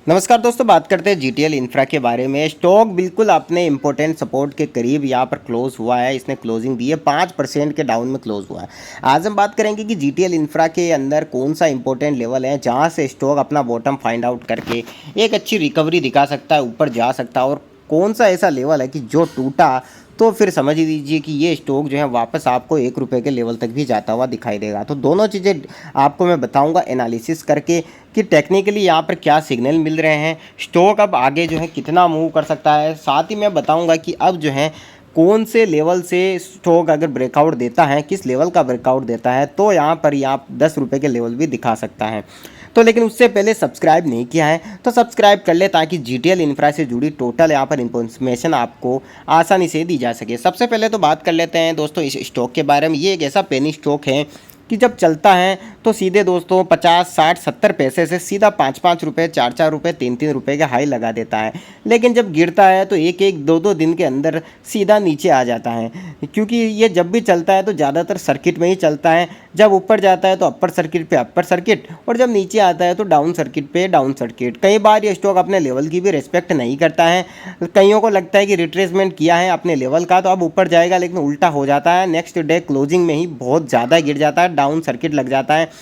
नमस्कार दोस्तों, बात करते हैं जीटीएल इंफ्रा के बारे में। स्टॉक बिल्कुल अपने इंपॉर्टेंट सपोर्ट के करीब यहाँ पर क्लोज हुआ है। इसने क्लोजिंग दी है 5% के डाउन में क्लोज हुआ है। आज हम बात करेंगे कि जीटीएल इंफ्रा के अंदर कौन सा इंपॉर्टेंट लेवल है जहाँ से स्टॉक अपना बॉटम फाइंड आउट करके एक अच्छी रिकवरी दिखा सकता है, ऊपर जा सकता है, और कौन सा ऐसा लेवल है कि जो टूटा तो फिर समझ लीजिए कि ये स्टॉक जो है वापस आपको 1 रुपये के लेवल तक भी जाता हुआ दिखाई देगा। तो दोनों चीज़ें आपको मैं बताऊंगा एनालिसिस करके कि टेक्निकली यहाँ पर क्या सिग्नल मिल रहे हैं, स्टॉक अब आगे जो है कितना मूव कर सकता है। साथ ही मैं बताऊंगा कि अब जो है कौन से लेवल से स्टॉक अगर ब्रेकआउट देता है, किस लेवल का ब्रेकआउट देता है, तो यहाँ पर यहाँ 10 रुपये के लेवल भी दिखा सकता है। तो लेकिन उससे पहले सब्सक्राइब नहीं किया है तो सब्सक्राइब कर ले, ताकि जीटीएल इंफ्रा से जुड़ी टोटल यहाँ पर इन्फॉर्मेशन आपको आसानी से दी जा सके। सबसे पहले तो बात कर लेते हैं दोस्तों इस स्टॉक के बारे में। ये एक ऐसा पेनी स्टॉक है कि जब चलता है तो सीधे दोस्तों 50, 60, 70 पैसे से सीधा 5-5 रुपये, 4-4 रुपये, 3-3 रुपये का हाई लगा देता है। लेकिन जब गिरता है तो 1-1, 2-2 दिन के अंदर सीधा नीचे आ जाता है, क्योंकि ये जब भी चलता है तो ज़्यादातर सर्किट में ही चलता है। जब ऊपर जाता है तो अपर सर्किट पे अपर सर्किट, और जब नीचे आता है तो डाउन सर्किट पे डाउन सर्किट। कई बार ये स्टॉक अपने लेवल की भी रिस्पेक्ट नहीं करता है। कईयों को लगता है कि रिट्रेसमेंट किया है अपने लेवल का तो अब ऊपर जाएगा, लेकिन उल्टा हो जाता है। नेक्स्ट डे क्लोजिंग में ही बहुत ज़्यादा गिर जाता है, डाउन सर्किट लग जाता है।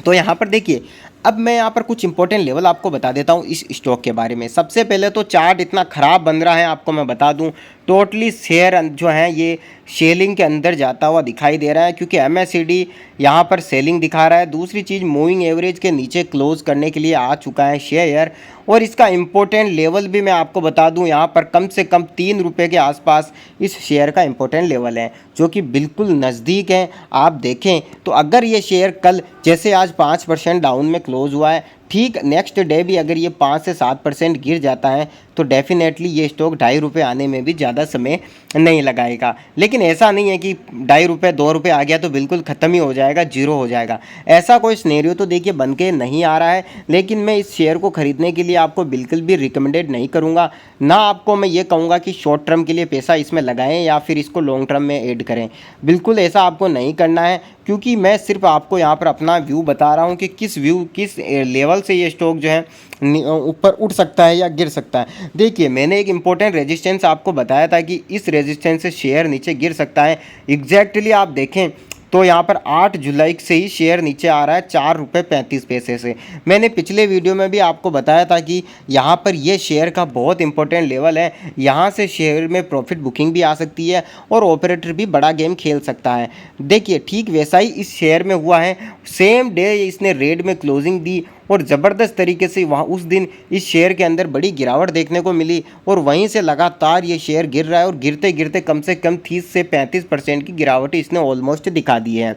तो यहाँ पर देखिए, अब मैं यहाँ पर कुछ इंपॉर्टेंट लेवल आपको बता देता हूँ इस स्टॉक के बारे में। सबसे पहले तो चार्ट इतना ख़राब बन रहा है, आपको मैं बता दूँ टोटली शेयर जो है ये सेलिंग के अंदर जाता हुआ दिखाई दे रहा है, क्योंकि एमएससीडी यहाँ पर सेलिंग दिखा रहा है। दूसरी चीज़, मूविंग एवरेज के नीचे क्लोज करने के लिए आ चुका है शेयर, और इसका इंपॉर्टेंट लेवल भी मैं आपको बता दूं, यहाँ पर कम से कम 3 रुपये के आसपास इस शेयर का इंपॉर्टेंट लेवल है, जो कि बिल्कुल नज़दीक है। आप देखें तो अगर ये शेयर कल जैसे आज 5% डाउन में क्लोज हुआ है, ठीक नेक्स्ट डे भी अगर ये 5 से 7% गिर जाता है तो डेफिनेटली ये स्टॉक 2.5 रुपये आने में भी ज़्यादा समय नहीं लगाएगा। लेकिन ऐसा नहीं है कि 2.5 रुपये 2 रुपये आ गया तो बिल्कुल ख़त्म ही हो जाएगा, जीरो हो जाएगा। ऐसा कोई सिनेरियो तो देखिए बन के नहीं आ रहा है। लेकिन मैं इस शेयर को ख़रीदने के लिए आपको बिल्कुल भी रिकमेंडेड नहीं करूँगा। ना आपको मैं ये कहूँगा कि शॉर्ट टर्म के लिए पैसा इसमें लगाएं या फिर इसको लॉन्ग टर्म में ऐड करें। बिल्कुल ऐसा आपको नहीं करना है, क्योंकि मैं सिर्फ आपको यहाँ पर अपना व्यू बता रहा हूँ कि किस लेवल से ये स्टॉक जो है ऊपर उठ सकता है या गिर सकता है। देखिए, मैंने एक इंपॉर्टेंट रेजिस्टेंस आपको बताया था कि इस रेजिस्टेंस से शेयर नीचे गिर सकता है। एग्जैक्टली आप देखें तो यहाँ पर 8 जुलाई से ही शेयर नीचे आ रहा है 4.35 रुपये से। मैंने पिछले वीडियो में भी आपको बताया था कि यहाँ पर ये शेयर का बहुत इंपॉर्टेंट लेवल है। यहाँ से शेयर में प्रॉफिट बुकिंग भी आ सकती है और ऑपरेटर भी बड़ा गेम खेल सकता है। देखिए, ठीक वैसा ही इस शेयर में हुआ है। सेम डे इसने रेड में क्लोजिंग दी और ज़बरदस्त तरीके से वहाँ उस दिन इस शेयर के अंदर बड़ी गिरावट देखने को मिली, और वहीं से लगातार ये शेयर गिर रहा है, और गिरते गिरते कम से कम 30 से 35% की गिरावट इसने ऑलमोस्ट दिखा दी है।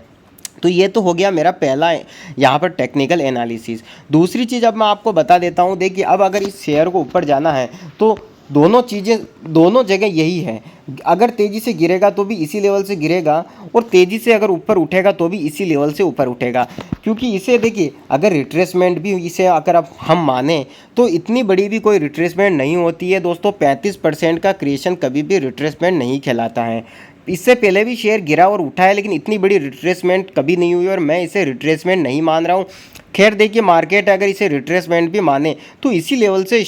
तो ये तो हो गया मेरा पहला यहाँ पर टेक्निकल एनालिसिस। दूसरी चीज़ अब मैं आपको बता देता हूँ। देखिए, अब अगर इस शेयर को ऊपर जाना है तो दोनों जगह यही है। अगर तेज़ी से गिरेगा तो भी इसी लेवल से गिरेगा, और तेज़ी से अगर ऊपर उठेगा तो भी इसी लेवल से ऊपर उठेगा। क्योंकि इसे देखिए, अगर रिट्रेसमेंट भी इसे अगर अब हम माने तो इतनी बड़ी भी कोई रिट्रेसमेंट नहीं होती है दोस्तों। 35% का क्रिएशन कभी भी रिट्रेसमेंट नहीं कहलाता है। इससे पहले भी शेयर गिरा और उठा है, लेकिन इतनी बड़ी रिट्रेसमेंट कभी नहीं हुई, और मैं इसे रिट्रेसमेंट नहीं मान रहा हूँ। खैर देखिए, मार्केट अगर इसे रिट्रेसमेंट भी माने तो इसी लेवल से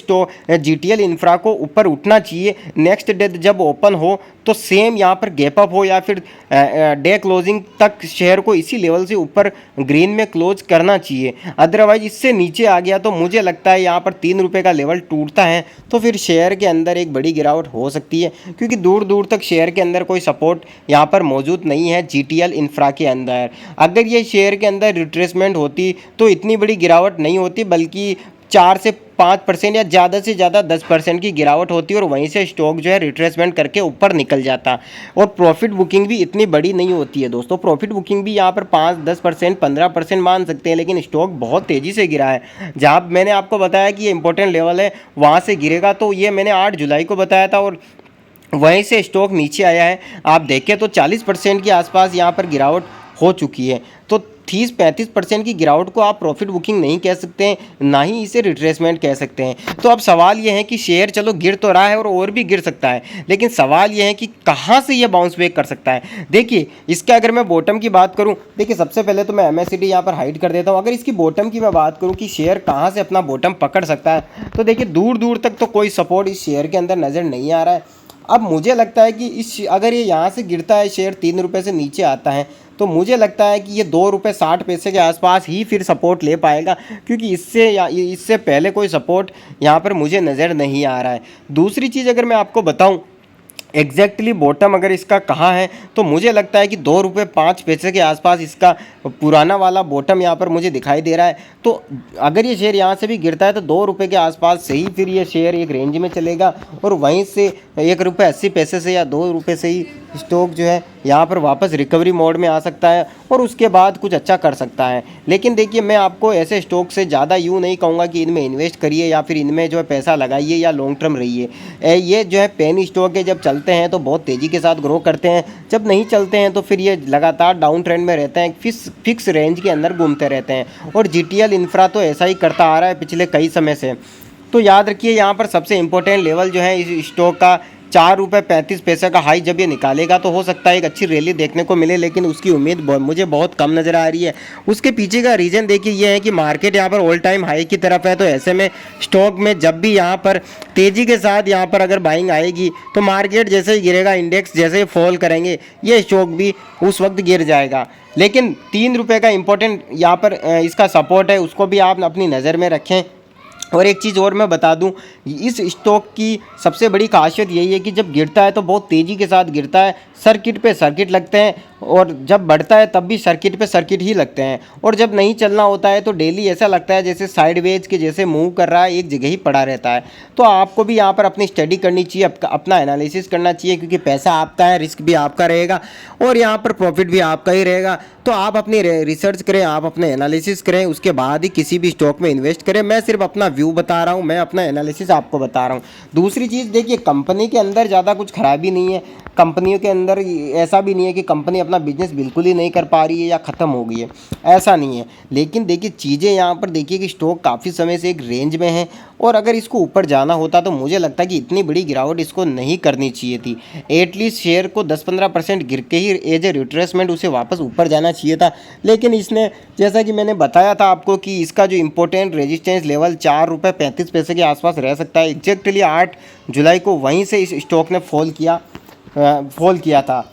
जीटीएल इंफ्रा को ऊपर उठना चाहिए। नेक्स्ट डे जब ओपन हो तो सेम यहाँ पर गैप अप हो या फिर डे क्लोजिंग तक शेयर को इसी लेवल से ऊपर ग्रीन में क्लोज करना चाहिए। अदरवाइज इससे नीचे आ गया तो मुझे लगता है यहाँ पर 3 रुपये का लेवल टूटता है तो फिर शेयर के अंदर एक बड़ी गिरावट हो सकती है, क्योंकि दूर दूर तक शेयर के अंदर कोई सपोर्ट यहाँ पर मौजूद नहीं है जीटीएल इंफ्रा के अंदर। अगर ये शेयर के अंदर रिट्रेसमेंट होती तो इतनी बड़ी गिरावट नहीं होती, बल्कि 4 से 5% या ज़्यादा से ज़्यादा 10% की गिरावट होती, और वहीं से स्टॉक जो है रिट्रेसमेंट करके ऊपर निकल जाता। और प्रॉफिट बुकिंग भी इतनी बड़ी नहीं होती है दोस्तों। प्रॉफिट बुकिंग भी यहाँ पर 5-10%, 15% मान सकते हैं, लेकिन स्टॉक बहुत तेज़ी से गिरा है। जहाँ मैंने आपको बताया कि ये इंपॉर्टेंट लेवल है वहाँ से गिरेगा, तो ये मैंने 8 जुलाई को बताया था, और वहीं से स्टॉक नीचे आया है। आप देखें तो 40% के आसपास यहाँ पर गिरावट हो चुकी है। तो 30-35% की गिरावट को आप प्रॉफिट बुकिंग नहीं कह सकते हैं, ना ही इसे रिट्रेसमेंट कह सकते हैं। तो अब सवाल ये है कि शेयर चलो गिर तो रहा है और भी गिर सकता है, लेकिन सवाल ये है कि कहाँ से ये बाउंस बैक कर सकता है। देखिए इसका अगर मैं बॉटम की बात करूँ, देखिए सबसे पहले तो मैं MACD यहाँ पर हाइड कर देता हूँ। अगर इसकी बॉटम की मैं बात करूँ कि शेयर कहाँ से अपना बॉटम पकड़ सकता है, तो देखिए दूर दूर तक तो कोई सपोर्ट इस शेयर के अंदर नज़र नहीं आ रहा है। अब मुझे लगता है कि अगर ये यहाँ से गिरता है, शेयर 3 रुपये से नीचे आता है, तो मुझे लगता है कि ये 2 रुपये 60 पैसे के आसपास ही फिर सपोर्ट ले पाएगा, क्योंकि इससे पहले कोई सपोर्ट यहाँ पर मुझे नज़र नहीं आ रहा है। दूसरी चीज़ अगर मैं आपको बताऊँ एग्जैक्टली बॉटम अगर इसका कहाँ है, तो मुझे लगता है कि 2 रुपये 5 पैसे के आसपास इसका पुराना वाला बॉटम यहाँ पर मुझे दिखाई दे रहा है। तो अगर ये शेयर यहाँ से भी गिरता है तो 2 रुपये के आसपास से ही फिर ये शेयर एक रेंज में चलेगा, और वहीं से 1 रुपये 80 पैसे से या 2 रुपये से ही स्टॉक जो है यहाँ पर वापस रिकवरी मोड में आ सकता है और उसके बाद कुछ अच्छा कर सकता है। लेकिन देखिए मैं आपको ऐसे स्टॉक से ज़्यादा यूँ नहीं कहूँगा कि इनमें इन्वेस्ट करिए या फिर इनमें जो है पैसा लगाइए या लॉन्ग टर्म रहिए। ये जो है पेनी स्टॉक है, जब चलते हैं तो बहुत तेज़ी के साथ ग्रो करते हैं, जब नहीं चलते हैं तो फिर ये लगातार डाउन ट्रेंड में रहते हैं, फिक्स रेंज के अंदर घूमते रहते हैं। और GTL इंफ्रा तो ऐसा ही करता आ रहा है पिछले कई समय से। तो याद रखिए यहाँ पर सबसे इम्पोर्टेंट लेवल जो है इस स्टॉक का 4 रुपये 35 पैसे का हाई जब ये निकालेगा तो हो सकता है एक अच्छी रैली देखने को मिले, लेकिन उसकी उम्मीद मुझे बहुत कम नज़र आ रही है। उसके पीछे का रीज़न देखिए ये है कि मार्केट यहाँ पर ऑल टाइम हाई की तरफ है, तो ऐसे में स्टॉक में जब भी यहाँ पर तेज़ी के साथ यहाँ पर अगर बाइंग आएगी तो मार्केट जैसे ही गिरेगा, इंडेक्स जैसे ही फॉल करेंगे, ये स्टॉक भी उस वक्त गिर जाएगा। लेकिन 3 रुपये का इंपॉर्टेंट यहाँ पर इसका सपोर्ट है, उसको भी आप अपनी नज़र में रखें। और एक चीज़ और मैं बता दूं, इस स्टॉक की सबसे बड़ी खासियत यही है कि जब गिरता है तो बहुत तेज़ी के साथ गिरता है, सर्किट पे सर्किट लगते हैं, और जब बढ़ता है तब भी सर्किट पे सर्किट ही लगते हैं, और जब नहीं चलना होता है तो डेली ऐसा लगता है जैसे साइडवेज के जैसे मूव कर रहा है, एक जगह ही पड़ा रहता है। तो आपको भी यहाँ पर अपनी स्टडी करनी चाहिए, अपना एनालिसिस करना चाहिए, क्योंकि पैसा आपका है, रिस्क भी आपका रहेगा और यहाँ पर प्रॉफिट भी आपका ही रहेगा। तो आप अपनी रिसर्च करें, आप अपने एनालिसिस करें, उसके बाद ही किसी भी स्टॉक में इन्वेस्ट करें। मैं सिर्फ अपना व्यू बता रहा हूँ, मैं अपना एनालिसिस आपको बता रहा हूँ। दूसरी चीज़ देखिए, कंपनी के अंदर ज़्यादा कुछ खराबी नहीं है, कंपनियों के अंदर ऐसा भी नहीं है कि कंपनी अपना बिजनेस बिल्कुल ही नहीं कर पा रही है या ख़त्म हो गई है, ऐसा नहीं है। लेकिन देखिए चीज़ें यहाँ पर देखिए कि स्टॉक काफ़ी समय से एक रेंज में है, और अगर इसको ऊपर जाना होता तो मुझे लगता है कि इतनी बड़ी गिरावट इसको नहीं करनी चाहिए थी। एटलीस्ट शेयर को 10-15% गिर के ही एज ए रिट्रेसमेंट उसे वापस ऊपर जाना चाहिए था। लेकिन इसने, जैसा कि मैंने बताया था आपको कि इसका जो इम्पोर्टेंट रेजिस्टेंस लेवल 4 रुपये 35 पैसे के आसपास रह सकता है, एग्जैक्टली 8 जुलाई को वहीं से इस स्टॉक ने फॉल किया था।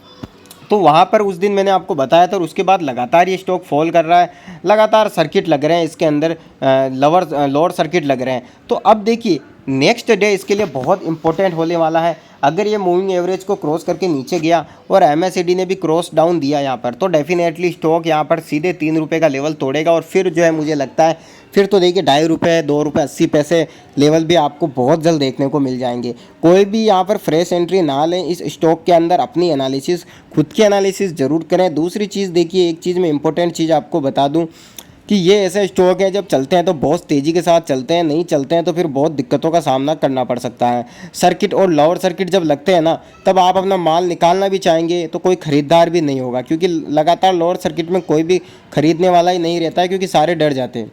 तो वहाँ पर उस दिन मैंने आपको बताया था, और उसके बाद लगातार ये स्टॉक फॉल कर रहा है, लगातार सर्किट लग रहे हैं इसके अंदर, लोअर सर्किट लग रहे हैं। तो अब देखिए नेक्स्ट डे इसके लिए बहुत इंपॉर्टेंट होने वाला है। अगर ये मूविंग एवरेज को क्रॉस करके नीचे गया और MACD ने भी क्रॉस डाउन दिया यहाँ पर, तो डेफिनेटली स्टॉक यहाँ पर सीधे 3 रुपये का लेवल तोड़ेगा, और फिर जो है मुझे लगता है फिर तो देखिए 2.5 रुपये 2 रुपये 80 पैसे लेवल भी आपको बहुत जल्द देखने को मिल जाएंगे। कोई भी यहाँ पर फ्रेश एंट्री ना लें इस स्टॉक के अंदर, अपनी एनालिसिस, खुद की एनालिसिस ज़रूर करें। दूसरी चीज़ देखिए, एक चीज़ मैं इंपॉर्टेंट चीज़ आपको बता दूँ कि ये ऐसे स्टॉक है जब चलते हैं तो बहुत तेज़ी के साथ चलते हैं, नहीं चलते हैं तो फिर बहुत दिक्कतों का सामना करना पड़ सकता है। सर्किट और लोअर सर्किट जब लगते हैं ना, तब आप अपना माल निकालना भी चाहेंगे तो कोई ख़रीदार भी नहीं होगा, क्योंकि लगातार लोअर सर्किट में कोई भी ख़रीदने वाला ही नहीं रहता है, क्योंकि सारे डर जाते हैं।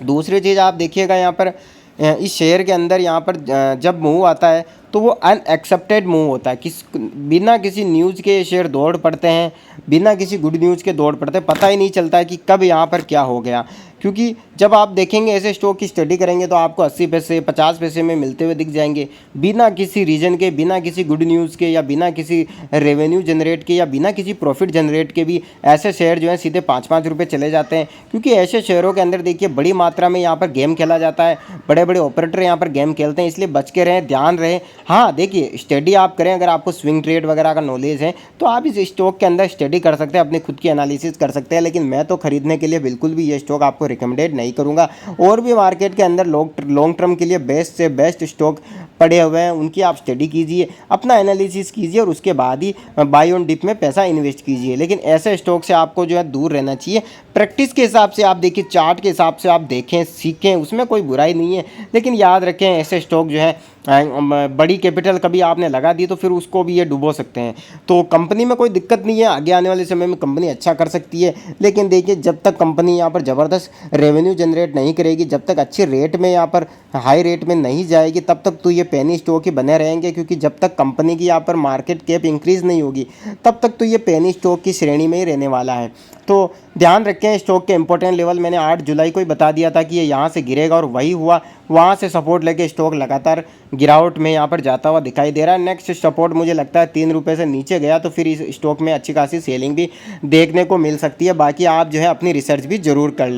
दूसरी चीज़ आप देखिएगा यहाँ पर इस शेयर के अंदर यहाँ पर जब मूव आता है तो वो अनएक्सेप्टेड मूव होता है, बिना किसी न्यूज़ के शेयर दौड़ पड़ते हैं, बिना किसी गुड न्यूज़ के दौड़ पड़ते हैं, पता ही नहीं चलता है कि कब यहाँ पर क्या हो गया। क्योंकि जब आप देखेंगे ऐसे स्टॉक की स्टडी करेंगे तो आपको 80 पैसे 50 पैसे में मिलते हुए दिख जाएंगे, बिना किसी रीजन के, बिना किसी गुड न्यूज़ के, या बिना किसी रेवेन्यू जनरेट के, या बिना किसी प्रॉफिट जनरेट के भी ऐसे शेयर जो है सीधे 5-5 रुपये चले जाते हैं। क्योंकि ऐसे शेयरों के अंदर देखिए बड़ी मात्रा में यहाँ पर गेम खेला जाता है, बड़े बड़े ऑपरेटर यहाँ पर गेम खेलते हैं, इसलिए बच के रहें, ध्यान रहे। हाँ देखिए, स्टडी आप करें, अगर आपको स्विंग ट्रेड वगैरह का नॉलेज है तो आप इस स्टॉक के अंदर स्टडी कर सकते हैं, अपनी खुद की एनालिसिस कर सकते हैं। लेकिन मैं तो खरीदने के लिए बिल्कुल भी ये स्टॉक आपको रिकमेंडेड नहीं करूँगा। और भी मार्केट के अंदर लॉन्ग टर्म के लिए बेस्ट से बेस्ट स्टॉक पड़े हुए हैं, उनकी आप स्टडी कीजिए, अपना एनालिसिस कीजिए, और उसके बाद ही बाय ऑन डिप में पैसा इन्वेस्ट कीजिए। लेकिन ऐसे स्टॉक से आपको जो है दूर रहना चाहिए। प्रैक्टिस के हिसाब से आप देखिए, चार्ट के हिसाब से आप देखें, सीखें, उसमें कोई बुराई नहीं है। लेकिन याद रखें ऐसे स्टॉक जो है बड़ी कैपिटल कभी आपने लगा दी तो फिर उसको भी ये डुबो सकते हैं। तो कंपनी में कोई दिक्कत नहीं है, आगे आने वाले समय में कंपनी अच्छा कर सकती है। लेकिन देखिए, जब तक कंपनी यहाँ पर ज़बरदस्त रेवेन्यू जनरेट नहीं करेगी, जब तक अच्छे रेट में यहाँ पर हाई रेट में नहीं जाएगी, तब तक तो ये पेनी स्टॉक ही बने रहेंगे। क्योंकि जब तक कंपनी की यहाँ पर मार्केट कैप इंक्रीज़ नहीं होगी, तब तक तो ये पेनी स्टॉक की श्रेणी में ही रहने वाला है। तो ध्यान रखें, स्टॉक के इंपॉर्टेंट लेवल मैंने 8 जुलाई को ही बता दिया था कि ये यहाँ से गिरेगा, और वही हुआ। वहाँ से सपोर्ट लेके स्टॉक लगातार गिरावट में यहाँ पर जाता हुआ दिखाई दे रहा है। नेक्स्ट सपोर्ट मुझे लगता है 3 रुपये से नीचे गया तो फिर इस स्टॉक में अच्छी खासी सेलिंग भी देखने को मिल सकती है। बाकी आप जो है अपनी रिसर्च भी ज़रूर कर लें।